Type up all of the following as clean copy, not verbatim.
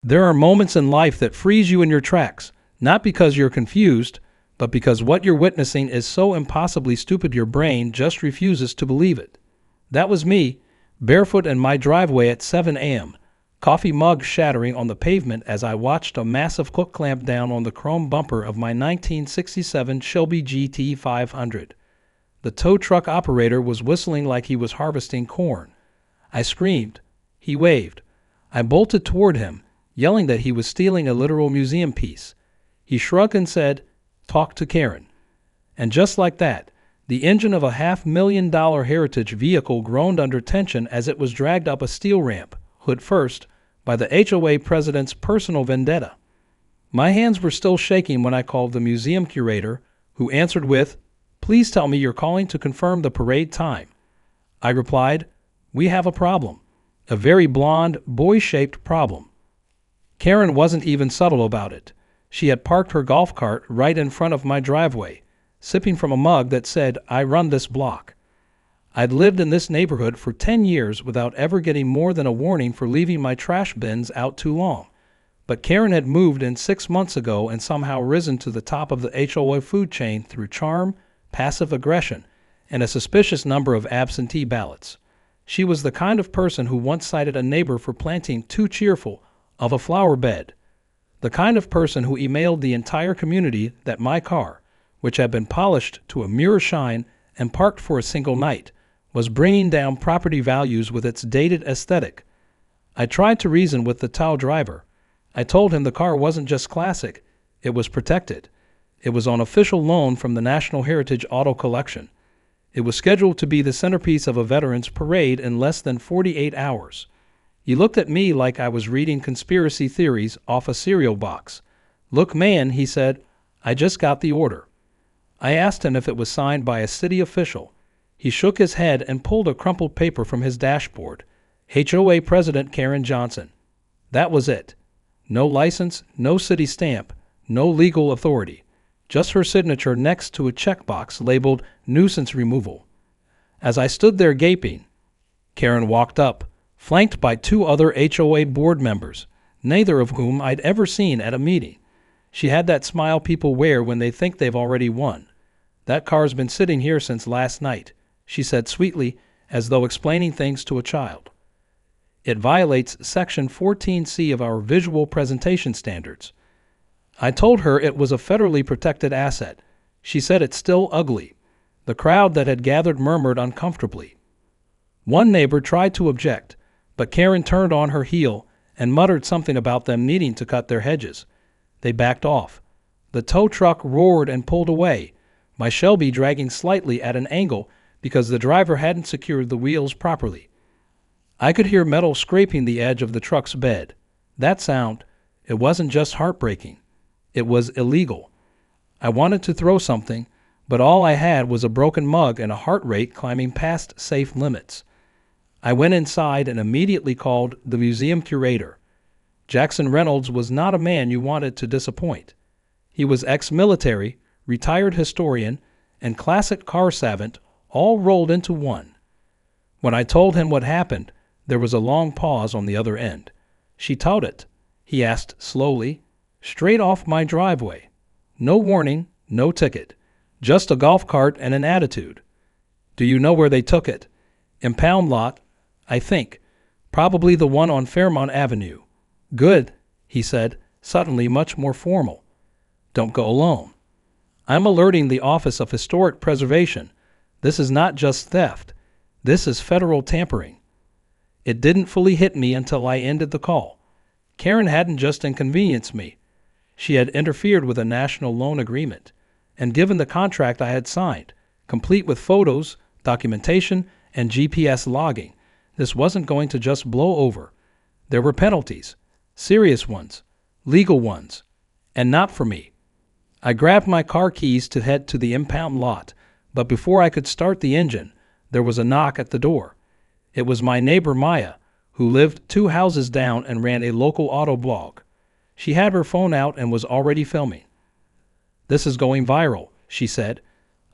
There are moments in life that freeze you in your tracks, not because you're confused, but because what you're witnessing is so impossibly stupid your brain just refuses to believe it. That was me, barefoot in my driveway at 7 a.m., coffee mug shattering on the pavement as I watched a massive hook clamp down on the chrome bumper of my 1967 Shelby GT 500. The tow truck operator was whistling like he was harvesting corn. I screamed. He waved. I bolted toward him, yelling that he was stealing a literal museum piece. He shrugged and said, "Talk to Karen." And just like that, the engine of a $500,000 Heritage vehicle groaned under tension as it was dragged up a steel ramp, hood first, by the HOA president's personal vendetta. My hands were still shaking when I called the museum curator, who answered with, "Please tell me you're calling to confirm the parade time." I replied, "We have a problem. A very blonde, boy-shaped problem." Karen wasn't even subtle about it. She had parked her golf cart right in front of my driveway, sipping from a mug that said, "I run this block." I'd lived in this neighborhood for 10 years without ever getting more than a warning for leaving my trash bins out too long. But Karen had moved in 6 months ago and somehow risen to the top of the HOA food chain through charm, passive aggression, and a suspicious number of absentee ballots. She was the kind of person who once cited a neighbor for planting too cheerful of a flower bed. The kind of person who emailed the entire community that my car, which had been polished to a mirror shine and parked for a single night, was bringing down property values with its dated aesthetic. I tried to reason with the towel driver. I told him the car wasn't just classic, it was protected. It was on official loan from the National Heritage Auto Collection. It was scheduled to be the centerpiece of a veterans parade in less than 48 hours. He looked at me like I was reading conspiracy theories off a cereal box. "Look, man," he said, "I just got the order." I asked him if it was signed by a city official. He shook his head and pulled a crumpled paper from his dashboard. HOA President Karen Johnson. That was it. No license, no city stamp, no legal authority. Just her signature next to a checkbox labeled nuisance removal. As I stood there gaping, Karen walked up, flanked by 2 other HOA board members, neither of whom I'd ever seen at a meeting. She had that smile people wear when they think they've already won. "That car's been sitting here since last night," she said sweetly, as though explaining things to a child. "It violates Section 14C of our visual presentation standards." I told her it was a federally protected asset. She said it's still ugly. The crowd that had gathered murmured uncomfortably. One neighbor tried to object, but Karen turned on her heel and muttered something about them needing to cut their hedges. They backed off. The tow truck roared and pulled away, my Shelby dragging slightly at an angle because the driver hadn't secured the wheels properly. I could hear metal scraping the edge of the truck's bed. That sound, it wasn't just heartbreaking. It was illegal. I wanted to throw something, but all I had was a broken mug and a heart rate climbing past safe limits. I went inside and immediately called the museum curator. Jackson Reynolds was not a man you wanted to disappoint. He was ex-military, retired historian, and classic car savant all rolled into one. When I told him what happened, there was a long pause on the other end. "She towed it," he asked slowly, "straight off my driveway. No warning, no ticket. Just a golf cart and an attitude." "Do you know where they took it?" "Impound lot, I think. Probably the one on Fairmont Avenue." "Good," he said, suddenly much more formal. "Don't go alone. I'm alerting the Office of Historic Preservation. This is not just theft. This is federal tampering." It didn't fully hit me until I ended the call. Karen hadn't just inconvenienced me. She had interfered with a national loan agreement, and given the contract I had signed, complete with photos, documentation, and GPS logging, this wasn't going to just blow over. There were penalties, serious ones, legal ones, and not for me. I grabbed my car keys to head to the impound lot, but before I could start the engine, there was a knock at the door. It was my neighbor Maya, who lived 2 houses down and ran a local auto blog. She had her phone out and was already filming. "This is going viral," she said.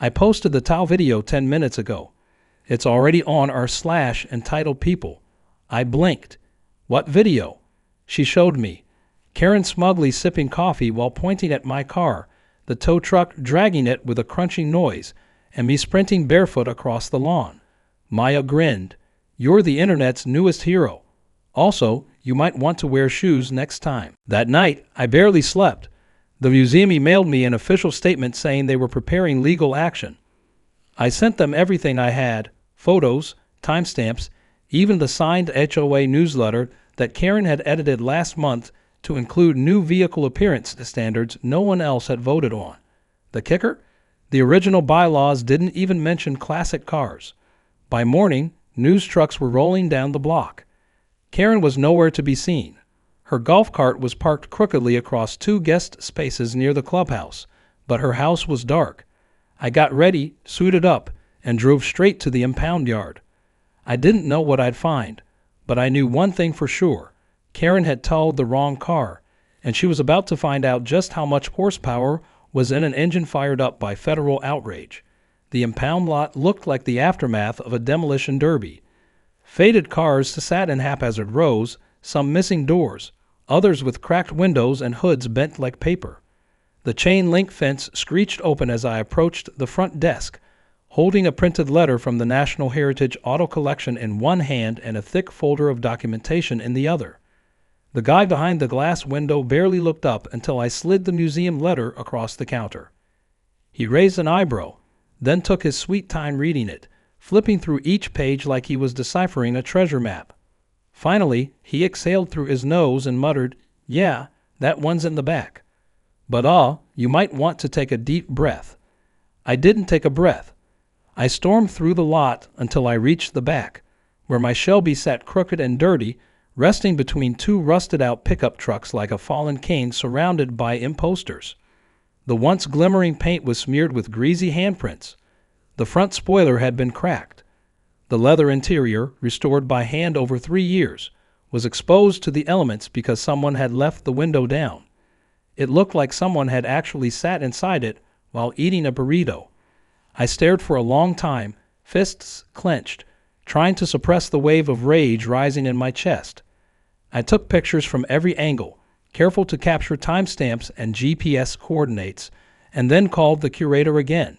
"I posted the towel video 10 minutes ago. It's already on our / entitled people." I blinked. "What video?" She showed me. Karen smugly sipping coffee while pointing at my car, the tow truck dragging it with a crunching noise, and me sprinting barefoot across the lawn. Maya grinned. "You're the internet's newest hero. Also, you might want to wear shoes next time." That night, I barely slept. The museum emailed me an official statement saying they were preparing legal action. I sent them everything I had, photos, timestamps, even the signed HOA newsletter that Karen had edited last month to include new vehicle appearance standards no one else had voted on. The kicker? The original bylaws didn't even mention classic cars. By morning, news trucks were rolling down the block. Karen was nowhere to be seen. Her golf cart was parked crookedly across 2 guest spaces near the clubhouse, but her house was dark. I got ready, suited up, and drove straight to the impound yard. I didn't know what I'd find, but I knew one thing for sure. Karen had towed the wrong car, and she was about to find out just how much horsepower was in an engine fired up by federal outrage. The impound lot looked like the aftermath of a demolition derby. Faded cars sat in haphazard rows, some missing doors, others with cracked windows and hoods bent like paper. The chain-link fence screeched open as I approached the front desk, holding a printed letter from the National Heritage Auto Collection in one hand and a thick folder of documentation in the other. The guy behind the glass window barely looked up until I slid the museum letter across the counter. He raised an eyebrow, then took his sweet time reading it, flipping through each page like he was deciphering a treasure map. Finally, he exhaled through his nose and muttered, "Yeah, that one's in the back. But you might want to take a deep breath." I didn't take a breath. I stormed through the lot until I reached the back, where my Shelby sat crooked and dirty, resting between 2 rusted-out pickup trucks like a fallen king surrounded by imposters. The once glimmering paint was smeared with greasy handprints. The front spoiler had been cracked. The leather interior, restored by hand over 3 years, was exposed to the elements because someone had left the window down. It looked like someone had actually sat inside it while eating a burrito. I stared for a long time, fists clenched, trying to suppress the wave of rage rising in my chest. I took pictures from every angle, careful to capture timestamps and GPS coordinates, and then called the curator again.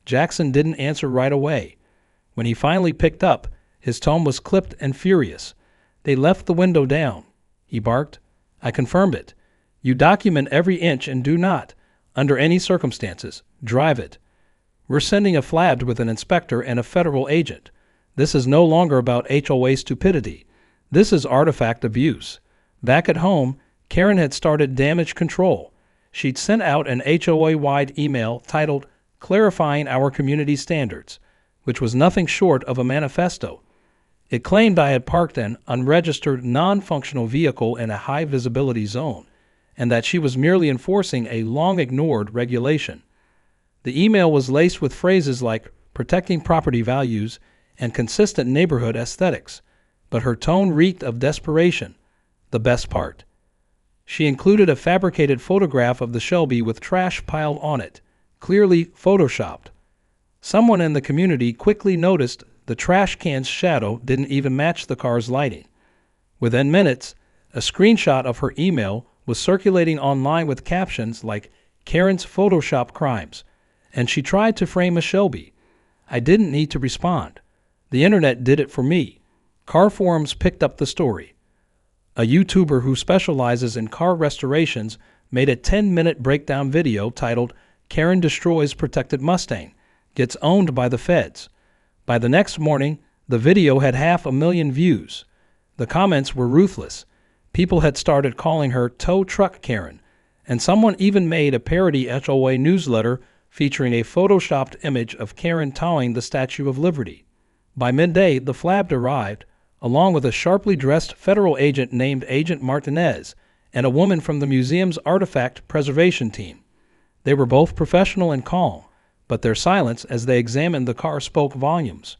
Jackson didn't answer right away. When he finally picked up, his tone was clipped and furious. "They left the window down," he barked. "I confirmed it. You document every inch and do not, under any circumstances, drive it. We're sending a FLAB with an inspector and a federal agent. This is no longer about HOA stupidity. This is artifact abuse." Back at home, Karen had started damage control. She'd sent out an HOA-wide email titled "Clarifying Our Community Standards," which was nothing short of a manifesto. It claimed I had parked an unregistered, non-functional vehicle in a high-visibility zone, and that she was merely enforcing a long-ignored regulation. The email was laced with phrases like protecting property values and consistent neighborhood aesthetics, but her tone reeked of desperation. The best part. She included a fabricated photograph of the Shelby with trash piled on it, clearly photoshopped. Someone in the community quickly noticed the trash can's shadow didn't even match the car's lighting. Within minutes, a screenshot of her email was circulating online with captions like "Karen's Photoshop crimes," and she tried to frame a Shelby. I didn't need to respond. The internet did it for me. Car forums picked up the story. A YouTuber who specializes in car restorations made a 10-minute breakdown video titled "Karen Destroys Protected Mustang, Gets Owned by the Feds." By the next morning, the video had 500,000 views. The comments were ruthless. People had started calling her Tow Truck Karen, and someone even made a parody HOA newsletter featuring a photoshopped image of Karen towing the Statue of Liberty. By midday, the FLAB arrived, along with a sharply dressed federal agent named Agent Martinez and a woman from the museum's artifact preservation team. They were both professional and calm, but their silence as they examined the car spoke volumes.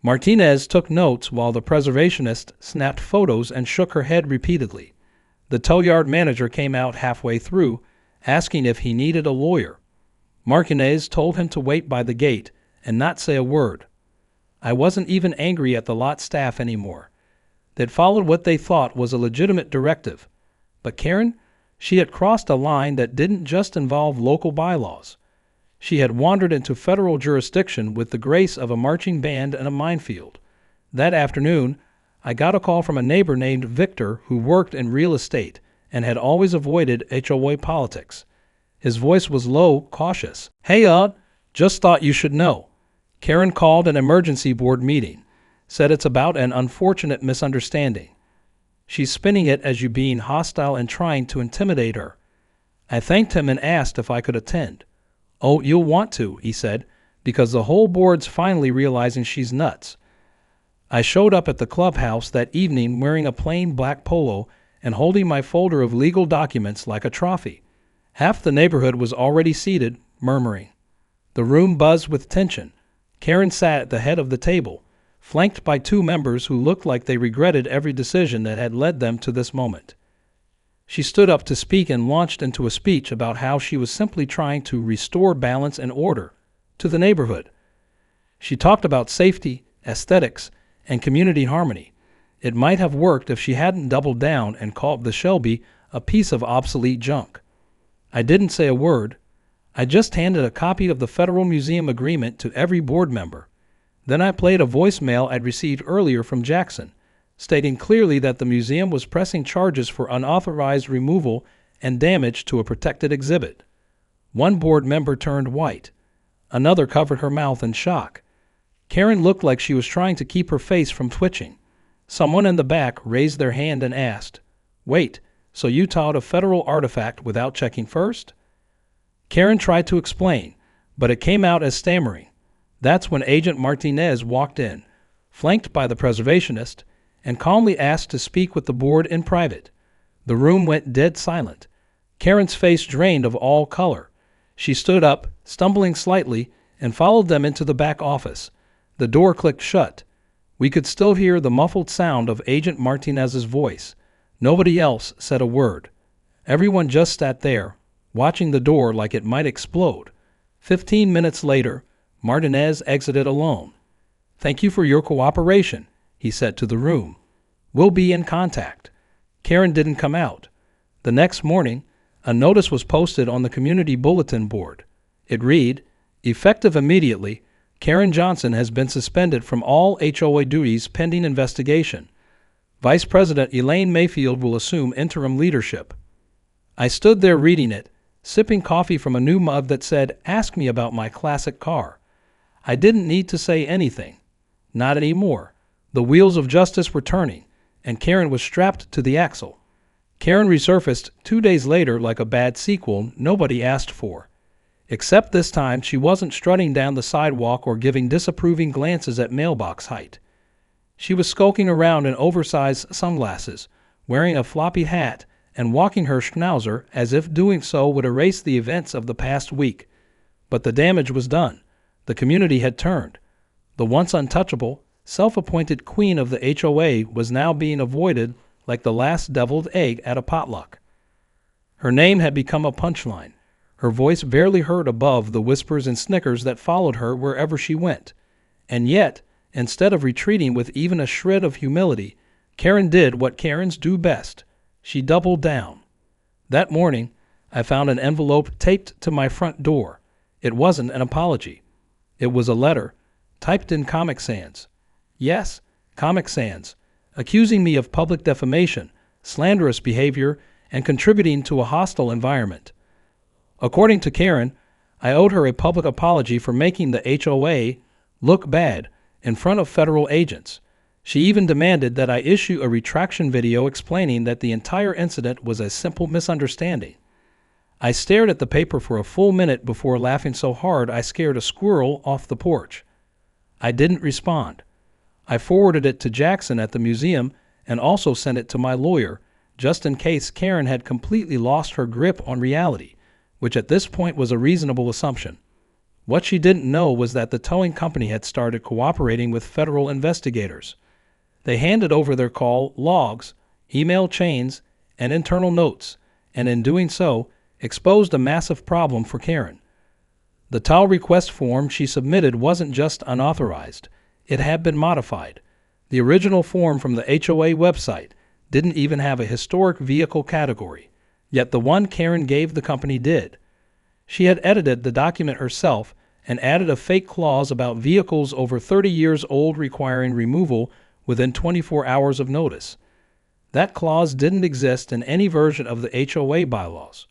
Martinez took notes while the preservationist snapped photos and shook her head repeatedly. The tow yard manager came out halfway through, asking if he needed a lawyer. Martinez told him to wait by the gate and not say a word. I wasn't even angry at the lot staff anymore. They'd followed what they thought was a legitimate directive. But Karen? She had crossed a line that didn't just involve local bylaws. She had wandered into federal jurisdiction with the grace of a marching band in a minefield. That afternoon, I got a call from a neighbor named Victor who worked in real estate and had always avoided HOA politics. His voice was low, cautious. "Hey, just thought you should know. Karen called an emergency board meeting. Said it's about an unfortunate misunderstanding. She's spinning it as you being hostile and trying to intimidate her." I thanked him and asked if I could attend. "Oh, you'll want to," he said, "because the whole board's finally realizing she's nuts." I showed up at the clubhouse that evening wearing a plain black polo and holding my folder of legal documents like a trophy. Half the neighborhood was already seated, murmuring. The room buzzed with tension. Karen sat at the head of the table, flanked by two members who looked like they regretted every decision that had led them to this moment. She stood up to speak and launched into a speech about how she was simply trying to restore balance and order to the neighborhood. She talked about safety, aesthetics, and community harmony. It might have worked if she hadn't doubled down and called the Shelby a piece of obsolete junk. I didn't say a word. I just handed a copy of the Federal Museum Agreement to every board member. Then I played a voicemail I'd received earlier from Jackson, stating clearly that the museum was pressing charges for unauthorized removal and damage to a protected exhibit. One board member turned white. Another covered her mouth in shock. Karen looked like she was trying to keep her face from twitching. Someone in the back raised their hand and asked, "Wait, so you towed a federal artifact without checking first?" Karen tried to explain, but it came out as stammering. That's when Agent Martinez walked in, flanked by the preservationist, and calmly asked to speak with the board in private. The room went dead silent. Karen's face drained of all color. She stood up, stumbling slightly, and followed them into the back office. The door clicked shut. We could still hear the muffled sound of Agent Martinez's voice. Nobody else said a word. Everyone just sat there, watching the door like it might explode. 15 minutes later, Martinez exited alone. "Thank you for your cooperation," he said to the room. "We'll be in contact." Karen didn't come out. The next morning, a notice was posted on the community bulletin board. It read, "Effective immediately, Karen Johnson has been suspended from all HOA duties pending investigation. Vice President Elaine Mayfield will assume interim leadership." I stood there reading it, sipping coffee from a new mug that said, "Ask me about my classic car." I didn't need to say anything. Not anymore. The wheels of justice were turning, and Karen was strapped to the axle. Karen resurfaced 2 days later like a bad sequel nobody asked for. Except this time she wasn't strutting down the sidewalk or giving disapproving glances at mailbox height. She was skulking around in oversized sunglasses, wearing a floppy hat, and walking her schnauzer as if doing so would erase the events of the past week. But the damage was done. The community had turned. The once untouchable, self-appointed queen of the HOA was now being avoided like the last deviled egg at a potluck. Her name had become a punchline, her voice barely heard above the whispers and snickers that followed her wherever she went. And yet, instead of retreating with even a shred of humility, Karen did what Karens do best. She doubled down. That morning, I found an envelope taped to my front door. It wasn't an apology. It was a letter, typed in Comic Sans. Yes, Comic Sans, accusing me of public defamation, slanderous behavior, and contributing to a hostile environment. According to Karen, I owed her a public apology for making the HOA look bad in front of federal agents. She even demanded that I issue a retraction video explaining that the entire incident was a simple misunderstanding. I stared at the paper for a full minute before laughing so hard I scared a squirrel off the porch. I didn't respond. I forwarded it to Jackson at the museum and also sent it to my lawyer, just in case Karen had completely lost her grip on reality, which at this point was a reasonable assumption. What she didn't know was that the towing company had started cooperating with federal investigators. They handed over their call logs, email chains, and internal notes, and in doing so, exposed a massive problem for Karen. The tow request form she submitted wasn't just unauthorized. It had been modified. The original form from the HOA website didn't even have a historic vehicle category. Yet the one Karen gave the company did. She had edited the document herself and added a fake clause about vehicles over 30 years old requiring removal within 24 hours of notice. That clause didn't exist in any version of the HOA bylaws.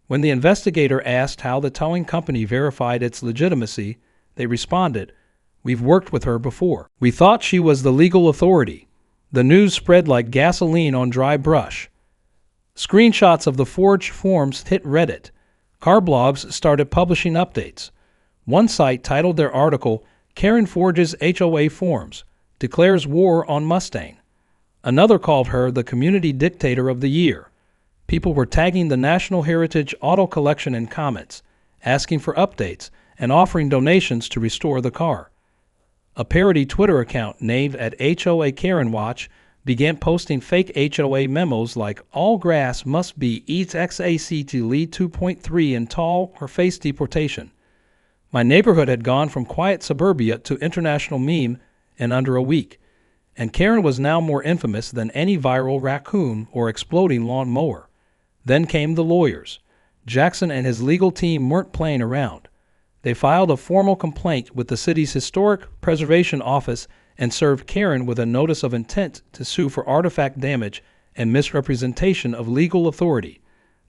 When the investigator asked how the towing company verified its legitimacy, they responded, "We've worked with her before. We thought she was the legal authority." The news spread like gasoline on dry brush. Screenshots of the forged forms hit Reddit. Car blogs started publishing updates. One site titled their article, "Karen Forges HOA Forms, Declares War on Mustang." Another called her the Community Dictator of the Year. People were tagging the National Heritage Auto Collection in comments, asking for updates, and offering donations to restore the car. A parody Twitter account named at HOA Karen Watch began posting fake HOA memos like "all grass must be eats XAC to lead 2.3 in tall or face deportation." My neighborhood had gone from quiet suburbia to international meme in under a week, and Karen was now more infamous than any viral raccoon or exploding lawn mower. Then came the lawyers. Jackson and his legal team weren't playing around. They filed a formal complaint with the city's Historic Preservation Office and served Karen with a notice of intent to sue for artifact damage and misrepresentation of legal authority.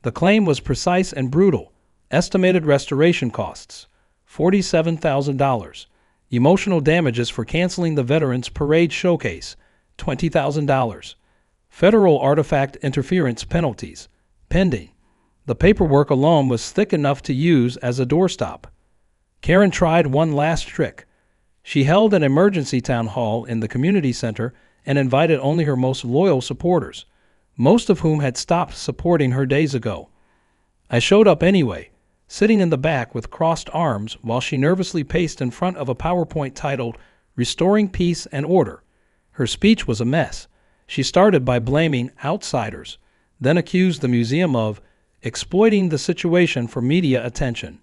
The claim was precise and brutal. Estimated restoration costs, $47,000. Emotional damages for canceling the Veterans Parade Showcase, $20,000. Federal artifact interference penalties, pending. The paperwork alone was thick enough to use as a doorstop. Karen tried one last trick. She held an emergency town hall in the community center and invited only her most loyal supporters, most of whom had stopped supporting her days ago. I showed up anyway, sitting in the back with crossed arms while she nervously paced in front of a PowerPoint titled "Restoring Peace and Order." Her speech was a mess. She started by blaming outsiders, then accused the museum of exploiting the situation for media attention.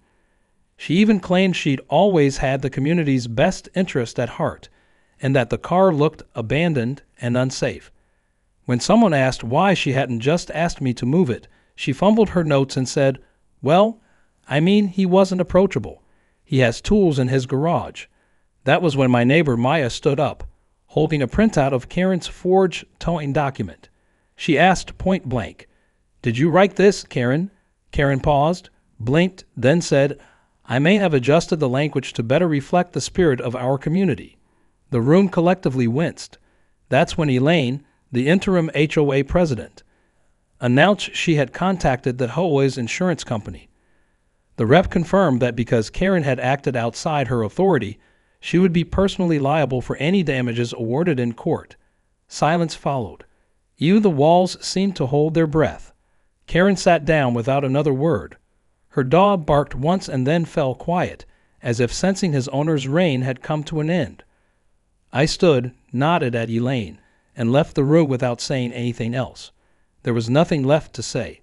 She even claimed she'd always had the community's best interest at heart, and that the car looked abandoned and unsafe. When someone asked why she hadn't just asked me to move it, she fumbled her notes and said, "Well, I mean, he wasn't approachable. He has tools in his garage." That was when my neighbor Maya stood up, holding a printout of Karen's forged towing document. She asked point blank, "Did you write this, Karen?" Karen paused, blinked, then said, "I may have adjusted the language to better reflect the spirit of our community." The room collectively winced. That's when Elaine, the interim HOA president, announced she had contacted the HOA's insurance company. The rep confirmed that because Karen had acted outside her authority, she would be personally liable for any damages awarded in court. Silence followed. Even the walls seemed to hold their breath. Karen sat down without another word. Her dog barked once and then fell quiet, as if sensing his owner's reign had come to an end. I stood, nodded at Elaine, and left the room without saying anything else. There was nothing left to say.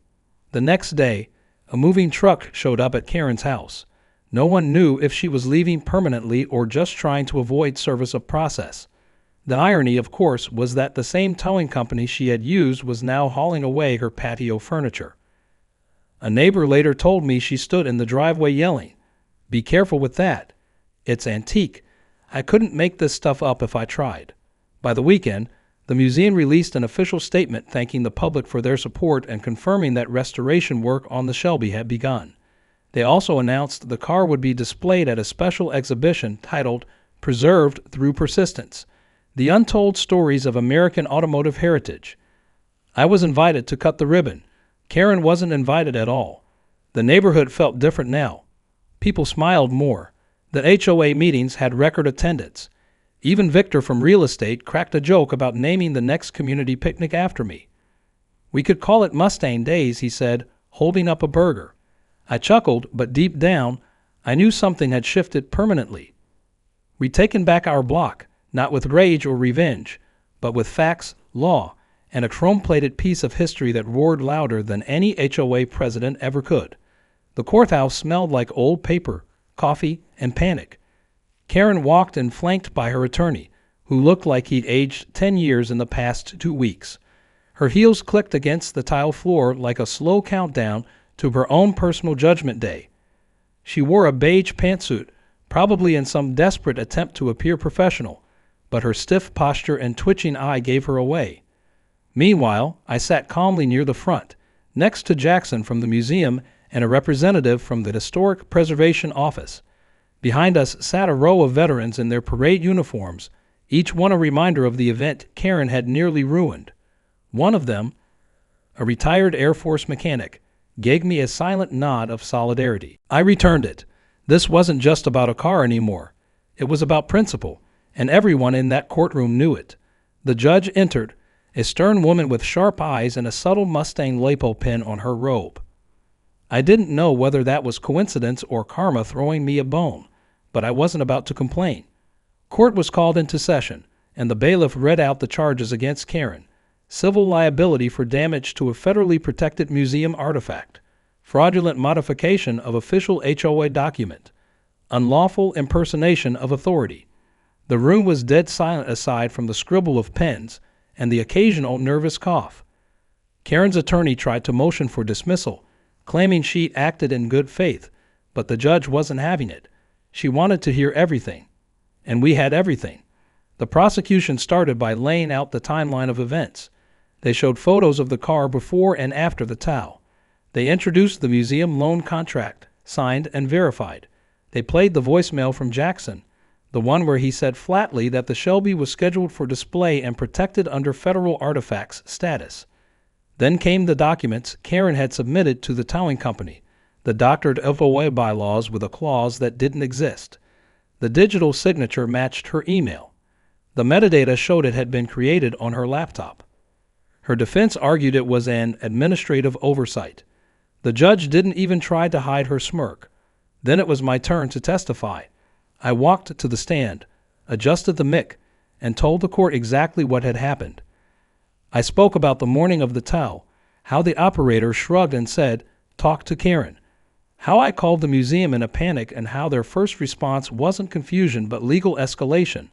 The next day, a moving truck showed up at Karen's house. No one knew if she was leaving permanently or just trying to avoid service of process. The irony, of course, was that the same towing company she had used was now hauling away her patio furniture. A neighbor later told me she stood in the driveway yelling, "Be careful with that. It's antique. I couldn't make this stuff up if I tried." By the weekend, the museum released an official statement thanking the public for their support and confirming that restoration work on the Shelby had begun. They also announced the car would be displayed at a special exhibition titled "Preserved Through Persistence: The Untold Stories of American Automotive Heritage." I was invited to cut the ribbon. Karen wasn't invited at all. The neighborhood felt different now. People smiled more. The HOA meetings had record attendance. Even Victor from real estate cracked a joke about naming the next community picnic after me. "We could call it Mustang Days," he said, holding up a burger. I chuckled, but deep down, I knew something had shifted permanently. We'd taken back our block, not with rage or revenge, but with facts, law, and a chrome-plated piece of history that roared louder than any HOA president ever could. The courthouse smelled like old paper, coffee, and panic. Karen walked in flanked by her attorney, who looked like he'd aged 10 years in the past 2 weeks. Her heels clicked against the tile floor like a slow countdown to her own personal judgment day. She wore a beige pantsuit, probably in some desperate attempt to appear professional, but her stiff posture and twitching eye gave her away. Meanwhile, I sat calmly near the front, next to Jackson from the museum and a representative from the Historic Preservation Office. Behind us sat a row of veterans in their parade uniforms, each one a reminder of the event Karen had nearly ruined. One of them, a retired Air Force mechanic, gave me a silent nod of solidarity. I returned it. This wasn't just about a car anymore. It was about principle, and everyone in that courtroom knew it. The judge entered, a stern woman with sharp eyes and a subtle Mustang lapel pin on her robe. I didn't know whether that was coincidence or karma throwing me a bone, but I wasn't about to complain. Court was called into session, and the bailiff read out the charges against Karen: civil liability for damage to a federally protected museum artifact, fraudulent modification of official HOA document, unlawful impersonation of authority. The room was dead silent aside from the scribble of pens and the occasional nervous cough. Karen's attorney tried to motion for dismissal, claiming she acted in good faith, but the judge wasn't having it. She wanted to hear everything, and we had everything. The prosecution started by laying out the timeline of events. They showed photos of the car before and after the tow. They introduced the museum loan contract, signed and verified. They played the voicemail from Jackson, the one where he said flatly that the Shelby was scheduled for display and protected under federal artifacts status. Then came the documents Karen had submitted to the towing company, the doctored HOA bylaws with a clause that didn't exist. The digital signature matched her email. The metadata showed it had been created on her laptop. Her defense argued it was an administrative oversight. The judge didn't even try to hide her smirk. Then it was my turn to testify. I walked to the stand, adjusted the mic, and told the court exactly what had happened. I spoke about the morning of the tow, how the operator shrugged and said, "Talk to Karen," how I called the museum in a panic and how their first response wasn't confusion but legal escalation.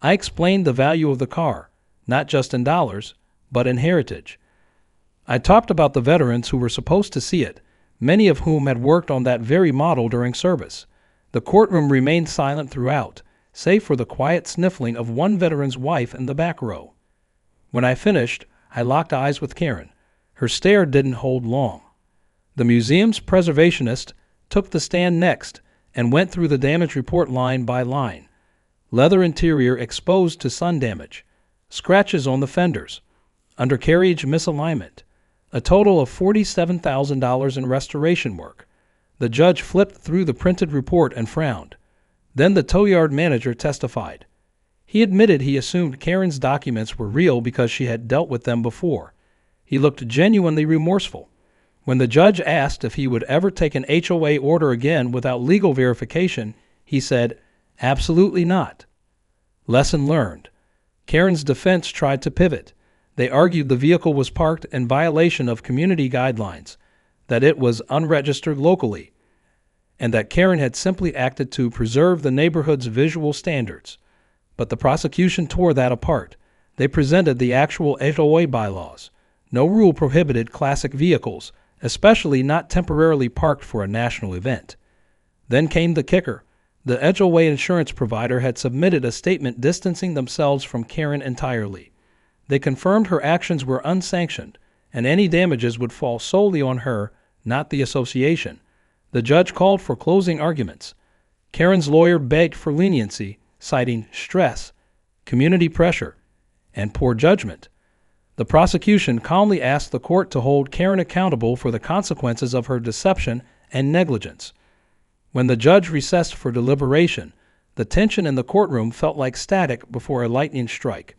I explained the value of the car, not just in dollars, but in heritage. I talked about the veterans who were supposed to see it, many of whom had worked on that very model during service. The courtroom remained silent throughout, save for the quiet sniffling of one veteran's wife in the back row. When I finished, I locked eyes with Karen. Her stare didn't hold long. The museum's preservationist took the stand next and went through the damage report line by line. Leather interior exposed to sun damage, scratches on the fenders, undercarriage misalignment, a total of $47,000 in restoration work. The judge flipped through the printed report and frowned. Then the tow yard manager testified. He admitted he assumed Karen's documents were real because she had dealt with them before. He looked genuinely remorseful. When the judge asked if he would ever take an HOA order again without legal verification, he said, "Absolutely not." Lesson learned. Karen's defense tried to pivot. They argued the vehicle was parked in violation of community guidelines, that it was unregistered locally, and that Karen had simply acted to preserve the neighborhood's visual standards. But the prosecution tore that apart. They presented the actual HOA bylaws. No rule prohibited classic vehicles, especially not temporarily parked for a national event. Then came the kicker. The HOA insurance provider had submitted a statement distancing themselves from Karen entirely. They confirmed her actions were unsanctioned, and any damages would fall solely on her, not the association. The judge called for closing arguments. Karen's lawyer begged for leniency, citing stress, community pressure, and poor judgment. The prosecution calmly asked the court to hold Karen accountable for the consequences of her deception and negligence. When the judge recessed for deliberation, the tension in the courtroom felt like static before a lightning strike.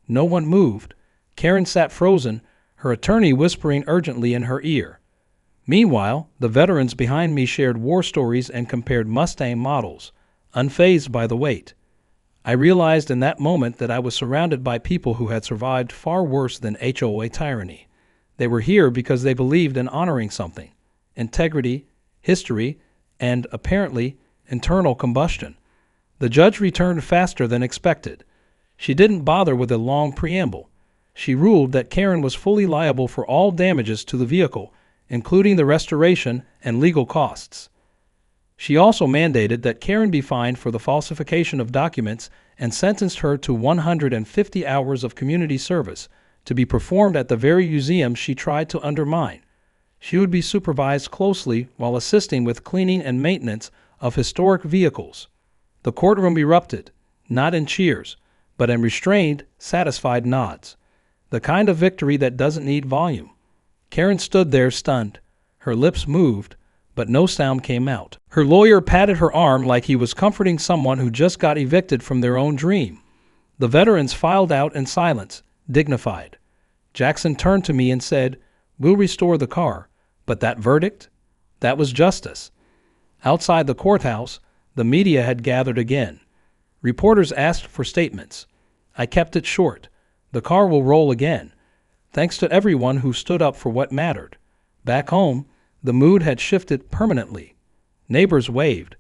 No one moved. Karen sat frozen, her attorney whispering urgently in her ear. Meanwhile, the veterans behind me shared war stories and compared Mustang models, unfazed by the weight. I realized in that moment that I was surrounded by people who had survived far worse than HOA tyranny. They were here because they believed in honoring something: integrity, history, and, apparently, internal combustion. The judge returned faster than expected. She didn't bother with a long preamble. she ruled that Karen was fully liable for all damages to the vehicle, including the restoration and legal costs. She also mandated that Karen be fined for the falsification of documents and sentenced her to 150 hours of community service to be performed at the very museum she tried to undermine. She would be supervised closely while assisting with cleaning and maintenance of historic vehicles. The courtroom erupted, not in cheers, but in restrained, satisfied nods. The kind of victory that doesn't need volume. Karen stood there stunned. Her lips moved, but no sound came out. Her lawyer patted her arm like he was comforting someone who just got evicted from their own dream. The veterans filed out in silence, dignified. Jackson turned to me and said, "We'll restore the car, but that verdict? That was justice." Outside the courthouse, the media had gathered again. Reporters asked for statements. I kept it short. The car will roll again. Thanks to everyone who stood up for what mattered. Back home, the mood had shifted permanently. Neighbors waved.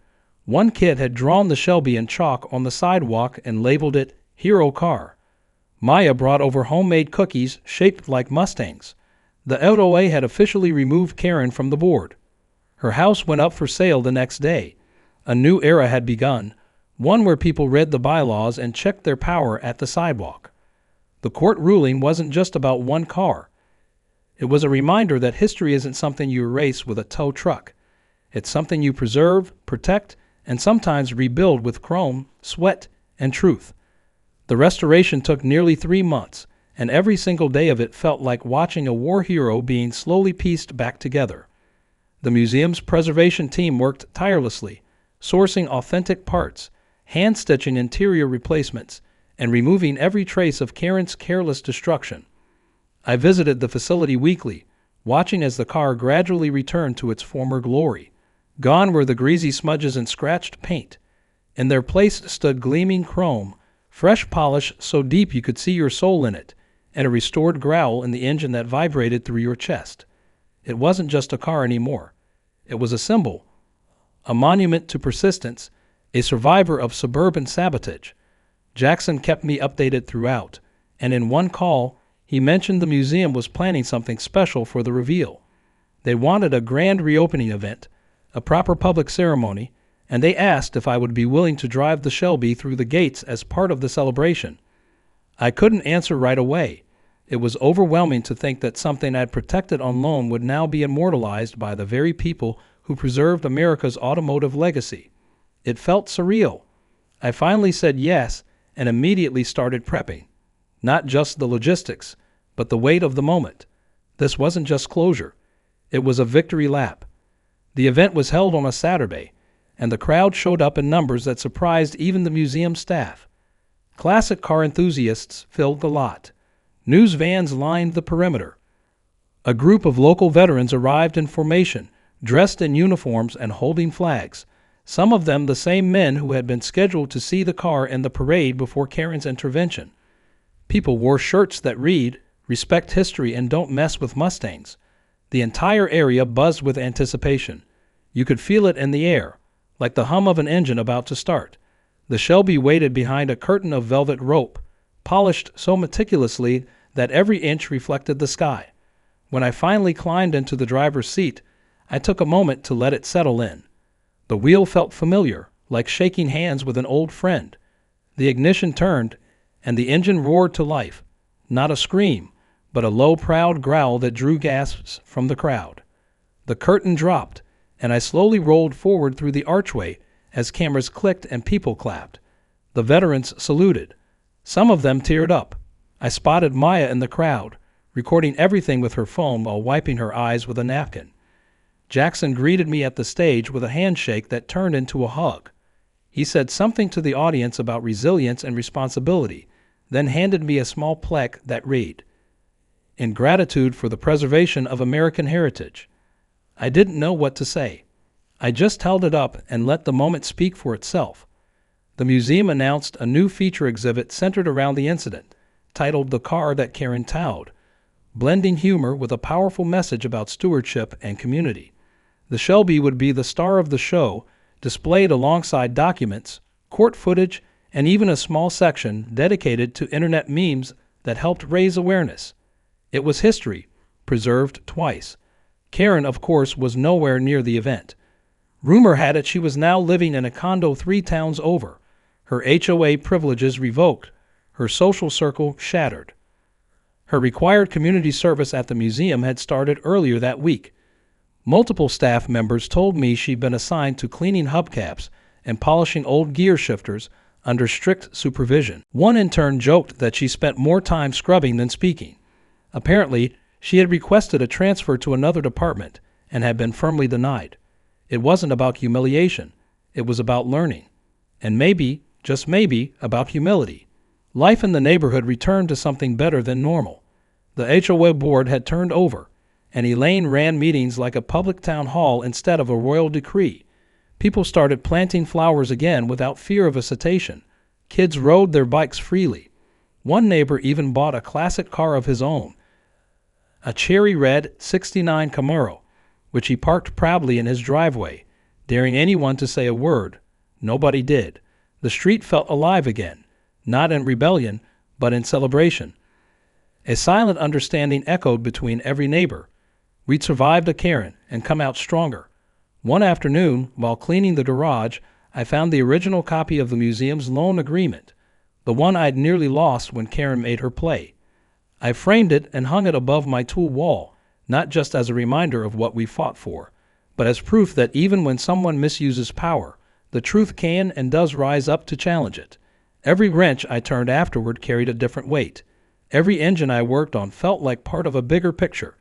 One kid had drawn the Shelby in chalk on the sidewalk and labeled it Hero Car. Maya brought over homemade cookies shaped like Mustangs. The HOA had officially removed Karen from the board. Her house went up for sale the next day. A new era had begun, one where people read the bylaws and checked their power at the sidewalk. The court ruling wasn't just about one car. It was a reminder that history isn't something you erase with a tow truck. It's something you preserve, protect, and sometimes rebuild with chrome, sweat, and truth. The restoration took nearly 3 months, and every single day of it felt like watching a war hero being slowly pieced back together. The museum's preservation team worked tirelessly, sourcing authentic parts, hand-stitching interior replacements, and removing every trace of Karen's careless destruction. I visited the facility weekly, watching as the car gradually returned to its former glory. Gone were the greasy smudges and scratched paint. In their place stood gleaming chrome, fresh polish so deep you could see your soul in it, and a restored growl in the engine that vibrated through your chest. It wasn't just a car anymore. It was a symbol, a monument to persistence, a survivor of suburban sabotage. Jackson kept me updated throughout, and in one call, he mentioned the museum was planning something special for the reveal. They wanted a grand reopening event, a proper public ceremony, and they asked if I would be willing to drive the Shelby through the gates as part of the celebration. I couldn't answer right away. It was overwhelming to think that something I'd protected on loan would now be immortalized by the very people who preserved America's automotive legacy. It felt surreal. I finally said yes and immediately started prepping. Not just the logistics, but the weight of the moment. This wasn't just closure. It was a victory lap. The event was held on a Saturday, and the crowd showed up in numbers that surprised even the museum staff. Classic car enthusiasts filled the lot. News vans lined the perimeter. A group of local veterans arrived in formation, dressed in uniforms and holding flags, some of them the same men who had been scheduled to see the car in the parade before Karen's intervention. People wore shirts that read, "Respect history and don't mess with Mustangs." The entire area buzzed with anticipation. You could feel it in the air, like the hum of an engine about to start. The Shelby waited behind a curtain of velvet rope, polished so meticulously that every inch reflected the sky. When I finally climbed into the driver's seat, I took a moment to let it settle in. The wheel felt familiar, like shaking hands with an old friend. The ignition turned, and the engine roared to life. Not a scream, but a low, proud growl that drew gasps from the crowd. The curtain dropped, and I slowly rolled forward through the archway as cameras clicked and people clapped. The veterans saluted. Some of them teared up. I spotted Maya in the crowd, recording everything with her phone while wiping her eyes with a napkin. Jackson greeted me at the stage with a handshake that turned into a hug. He said something to the audience about resilience and responsibility, then handed me a small plaque that read, "In gratitude for the preservation of American heritage." I didn't know what to say. I just held it up and let the moment speak for itself. The museum announced a new feature exhibit centered around the incident, titled "The Car That Karen Towed," blending humor with a powerful message about stewardship and community. The Shelby would be the star of the show, displayed alongside documents, court footage, and even a small section dedicated to internet memes that helped raise awareness. It was history, preserved twice. Karen, of course, was nowhere near the event. Rumor had it she was now living in a condo 3 towns over, her HOA privileges revoked, her social circle shattered. Her required community service at the museum had started earlier that week. Multiple staff members told me she'd been assigned to cleaning hubcaps and polishing old gear shifters under strict supervision. One intern joked that she spent more time scrubbing than speaking. Apparently, she had requested a transfer to another department and had been firmly denied. It wasn't about humiliation. It was about learning. And maybe, just maybe, about humility. Life in the neighborhood returned to something better than normal. The HOA board had turned over, and Elaine ran meetings like a public town hall instead of a royal decree. People started planting flowers again without fear of a citation. Kids rode their bikes freely. One neighbor even bought a classic car of his own, a cherry red '69 Camaro, which he parked proudly in his driveway, daring anyone to say a word. Nobody did. The street felt alive again, not in rebellion, but in celebration. A silent understanding echoed between every neighbor. We'd survived a Karen and come out stronger. One afternoon, while cleaning the garage, I found the original copy of the museum's loan agreement, the one I'd nearly lost when Karen made her play. I framed it and hung it above my tool wall, not just as a reminder of what we fought for, but as proof that even when someone misuses power, the truth can and does rise up to challenge it. Every wrench I turned afterward carried a different weight. Every engine I worked on felt like part of a bigger picture.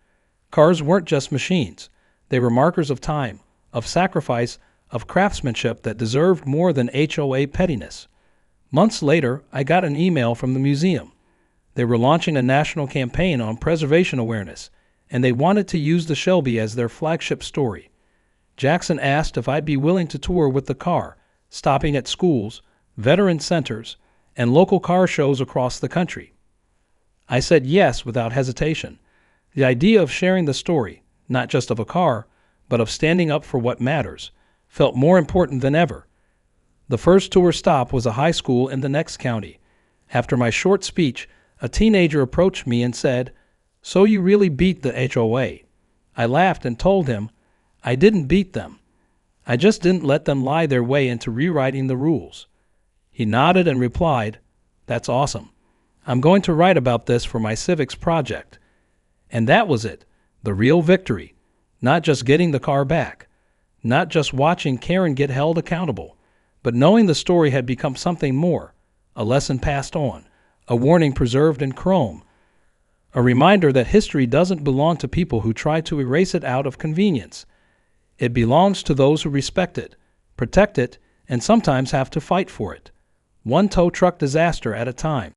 Cars weren't just machines. They were markers of time, of sacrifice, of craftsmanship that deserved more than HOA pettiness. Months later, I got an email from the museum. They were launching a national campaign on preservation awareness, and they wanted to use the Shelby as their flagship story. Jackson asked if I'd be willing to tour with the car, stopping at schools, veteran centers, and local car shows across the country. I said yes without hesitation. The idea of sharing the story, not just of a car, but of standing up for what matters, felt more important than ever. The first tour stop was a high school in the next county. After my short speech, a teenager approached me and said, "So you really beat the HOA?" I laughed and told him, I didn't beat them. I just didn't let them lie their way into rewriting the rules. He nodded and replied, "That's awesome. I'm going to write about this for my civics project." And that was it, the real victory. Not just getting the car back, not just watching Karen get held accountable, but knowing the story had become something more, a lesson passed on, a warning preserved in chrome, a reminder that history doesn't belong to people who try to erase it out of convenience. It belongs to those who respect it, protect it, and sometimes have to fight for it. One tow truck disaster at a time.